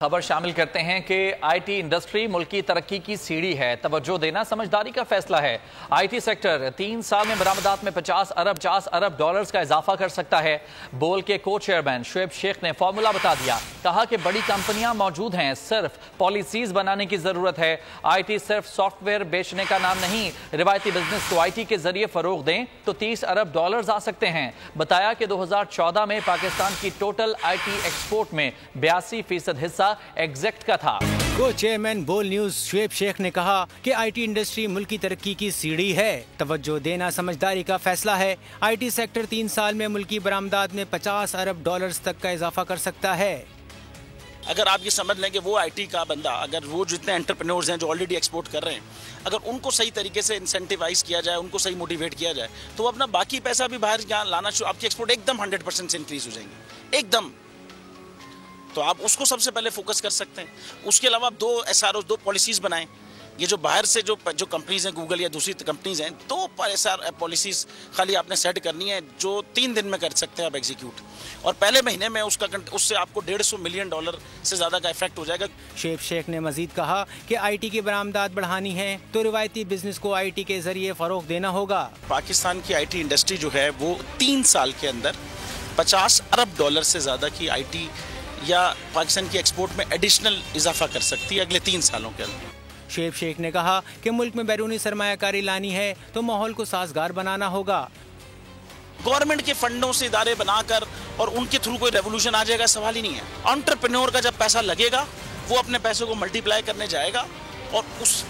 خبر شامل کرتے ہیں کہ آئی ٹی انڈسٹری ملکی ترقی کی سیڑھی ہے، توجہ دینا سمجھداری کا فیصلہ ہے۔ آئی ٹی سیکٹر 3 سال میں برآمدات میں 50 ارب ڈالرز کا اضافہ کر سکتا ہے۔ بول کے کو چیئرمین شعیب شیخ نے فارمولا بتا دیا، کہا کہ بڑی کمپنیاں موجود ہیں، صرف پالیسیز بنانے کی ضرورت ہے۔ آئی ٹی صرف سافٹ ویئر بیچنے کا نام نہیں، روایتی بزنس کو آئی ٹی کے ذریعے فروغ دیں تو 30 ارب ڈالرز آ سکتے ہیں۔ بتایا کہ 2014 میں پاکستان کی ٹوٹل آئی ٹی ایکسپورٹ میں 82% حصہ ایگزیکٹ کا تھا۔ کو چیئرمین بول نیوز شعیب شیخ نے کہا کہ آئی ٹی انڈسٹری ملکی ترقی کی سیڑھی ہے، توجہ دینا سمجھداری کا فیصلہ ہے۔ آئی ٹی سیکٹر 3 سال میں ملکی برآمدات میں 50 ارب ڈالرز تک کا اضافہ کر سکتا ہے۔ اگر آپ یہ سمجھ لیں کہ وہ آئی ٹی کا بندہ، اگر وہ جتنے انٹرپرینورز ہیں جو آلریڈی ایکسپورٹ کر رہے ہیں، اگر ان کو صحیح طریقے سے انسینٹیوائز کیا جائے، ان کو صحیح موٹیویٹ کیا جائے، تو وہ اپنا باقی پیسہ بھی باہر یہاں لانا شروع، آپ کی ایکسپورٹ ایک دم 100% سے انکریز ہو جائیں گے، ایک دم۔ تو آپ اس کو سب سے پہلے فوکس کر سکتے ہیں۔ اس کے علاوہ آپ 2 SROs 2 پالیسیز بنائیں۔ یہ جو باہر سے جو کمپنیز ہیں، گوگل یا دوسری کمپنیز ہیں، 2 پالیسیز خالی آپ نے سیٹ کرنی ہے جو 3 دن میں کر سکتے ہیں آپ ایگزیکیوٹ، اور پہلے مہینے میں اس سے آپ کو $150 ملین سے زیادہ کا افیکٹ ہو جائے گا۔ شعیب شیخ نے مزید کہا کہ آئی ٹی کی برآمدات بڑھانی ہے تو روایتی بزنس کو آئی ٹی کے ذریعے فروغ دینا ہوگا۔ پاکستان کی آئی ٹی انڈسٹری جو ہے وہ 3 سال کے اندر 50 ارب ڈالر سے زیادہ کی آئی ٹی یا پاکستان کی ایکسپورٹ میں ایڈیشنل اضافہ کر سکتی ہے اگلے 3 سالوں کے اندر۔ شعیب شیخ نے کہا کہ ملک میں بیرونی سرمایہ کاری لانی ہے تو ماحول کو سازگار بنانا ہوگا۔ گورنمنٹ کے فنڈوں سے ادارے بنا کر اور ان کے تھرو کوئی ریولوشن آ جائے گا، سوال ہی نہیں ہے۔ انٹرپرینور کا جب پیسہ لگے گا وہ اپنے پیسے کو ملٹی پلائی کرنے جائے گا اور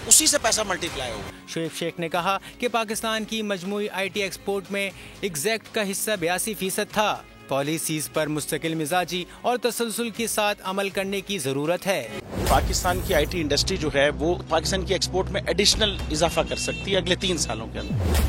اسی سے پیسہ ملٹی پلائی ہوگا۔ شعیب شیخ نے کہا کہ پاکستان کی مجموعی آئی ٹی ایکسپورٹ میں ایگزیکٹ کا حصہ 82% تھا۔ پالیسیز پر مستقل مزاجی اور تسلسل کے ساتھ عمل کرنے کی ضرورت ہے۔ پاکستان کی آئی ٹی انڈسٹری جو ہے وہ پاکستان کی ایکسپورٹ میں ایڈیشنل اضافہ کر سکتی ہے اگلے 3 سالوں کے اندر،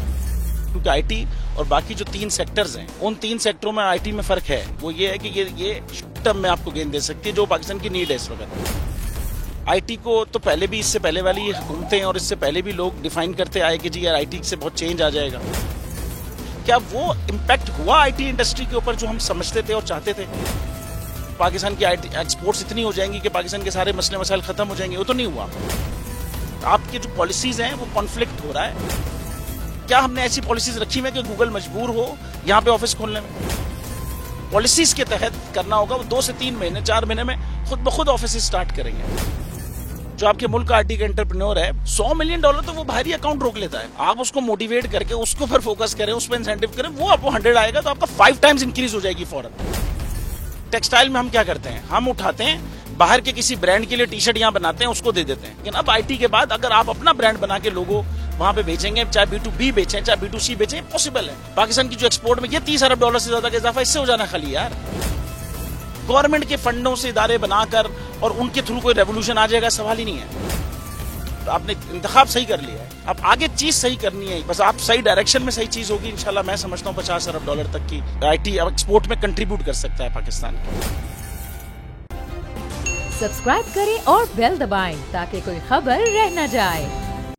کیونکہ آئی ٹی اور باقی جو 3 سیکٹرز ہیں، ان 3 سیکٹروں میں آئی ٹی میں فرق ہے۔ وہ یہ ہے کہ یہ شارٹ ٹرم میں آپ کو گین دے سکتی ہے جو پاکستان کی نیڈ ہے اس وقت۔ آئی ٹی کو تو پہلے بھی، اس سے پہلے والی حکومتیں اور اس سے پہلے بھی لوگ ڈیفائن کرتے آئے کہ جی یار آئی ٹی سے بہت چینج آ جائے گا۔ کیا وہ امپیکٹ ہوا آئی ٹی انڈسٹری کے اوپر جو ہم سمجھتے تھے اور چاہتے تھے؟ پاکستان کی آئی ٹی ایکسپورٹس اتنی ہو جائیں گی کہ پاکستان کے سارے مسئلے مسائل ختم ہو جائیں گے؟ وہ تو نہیں ہوا۔ آپ کے جو پالیسیز ہیں وہ کانفلکٹ ہو رہا ہے۔ کیا ہم نے ایسی پالیسیز رکھی ہوئی کہ گوگل مجبور ہو یہاں پہ آفس کھولنے میں؟ پالیسیز کے تحت کرنا ہوگا، وہ 2 سے 3 مہینے 4 مہینے میں خود بخود آفس سٹارٹ کریں گے۔ جو آپ کے ملک کا آئی ٹی کا انٹرپرینور ہے، $100 ملین تو وہ باہری اکاؤنٹ روک لیتا ہے۔ آپ اس کو موٹیویٹ کر کے اس کو پر فوکس کریں، اس پہ انسینٹیو کریں، وہ آپ کو 100 آئے گا تو آپ کا 5 ٹائمز انکریز ہو جائے گی فوراً۔ ٹیکسٹائل میں ہم کیا کرتے ہیں؟ ہم اٹھاتے ہیں باہر کے کسی برانڈ کے لیے ٹی شرٹ یہاں بناتے ہیں، اس کو دے دیتے ہیں، لیکن اب آئی ٹی کے بعد اگر آپ اپنا برانڈ بنا کے لوگو وہاں پہ بیچیں گے، چاہے B2B بیچیں چاہے B2C بیچیں، پاسبل ہے۔ پاکستان کی جو ایکسپورٹ میں یہ 30 ارب ڈالر سے زیادہ کا اضافہ اس سے ہو جانا خالی یار۔ گورنمنٹ کے فنڈوں سے ادارے بنا کر اور ان کے تھرو کوئی ریولوشن آ جائے گا، سوال ہی نہیں ہے۔ آپ نے انتخاب صحیح کر لیا ہے، اب آگے چیز صحیح کرنی ہے، بس آپ صحیح ڈائریکشن میں صحیح چیز ہوگی انشاءاللہ۔ میں سمجھتا ہوں 50 ارب ڈالر تک کی آئی ٹی ایکسپورٹ میں کنٹریبیوٹ کر سکتا ہے پاکستان۔ سبسکرائب کریں اور بیل دبائیں تاکہ کوئی خبر رہ نہ جائے۔